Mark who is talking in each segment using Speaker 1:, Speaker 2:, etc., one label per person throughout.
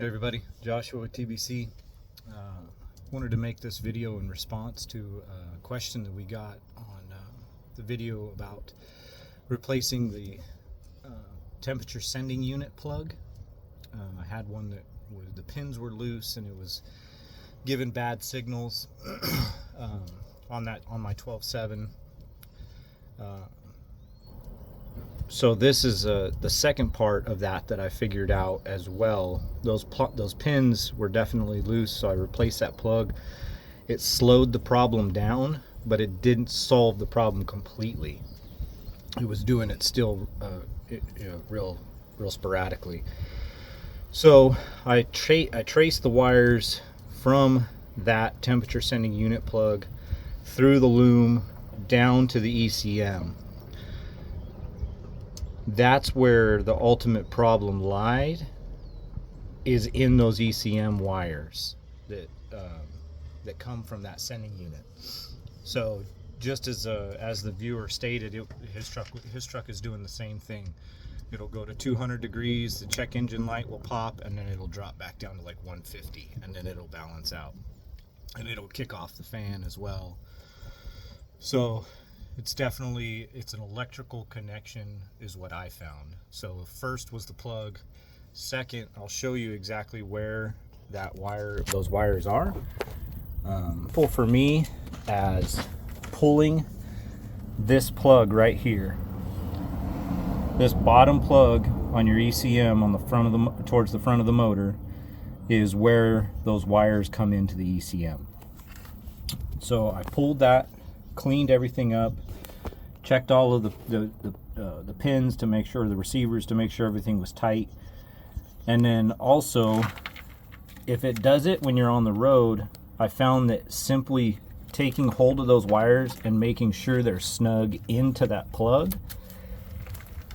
Speaker 1: Hey everybody, Joshua with TBC. Wanted to make this video in response to a question that we got on the video about replacing the temperature sending unit plug. I had one that the pins were loose and it was giving bad signals on my 12.7. So this is the second part of that I figured out as well. Those pins were definitely loose, so I replaced that plug. It slowed the problem down, but it didn't solve the problem completely. It was doing it still real sporadically. So I traced the wires from that temperature sending unit plug through the loom down to the ECM. That's where the ultimate problem lied, is in those ECM wires that come from that sending unit. So just as the viewer stated, his truck is doing the same thing. It'll go to 200 degrees, the check engine light will pop, and then it'll drop back down to like 150, and then it'll balance out, and it'll kick off the fan as well. So it's an electrical connection is what I found. So first was the plug. Second, I'll show you exactly where those wires are. For me, as pulling this plug right here, this bottom plug on your ECM on the front of towards the front of the motor is where those wires come into the ECM. So I pulled that, cleaned everything up, checked all of the pins to make sure, the receivers to make sure everything was tight. And then also, if it does it when you're on the road, I found that simply taking hold of those wires and making sure they're snug into that plug,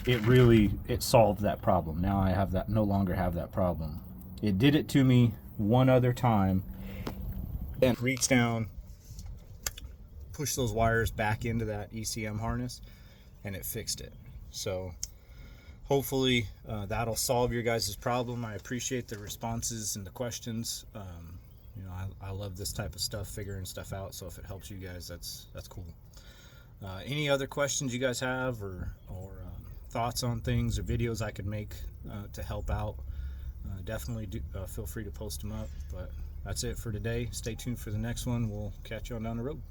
Speaker 1: it solved that problem. Now I no longer have that problem. It did it to me one other time, and reached down, push those wires back into that ECM harness, and it fixed it. So hopefully that'll solve your guys' problem. I appreciate the responses and the questions. I love this type of stuff, figuring stuff out. So if it helps you guys, that's cool. Any other questions you guys have, or thoughts on things or videos I could make to help out, definitely feel free to post them up. But that's it for today. Stay tuned for the next one. We'll catch you on down the road.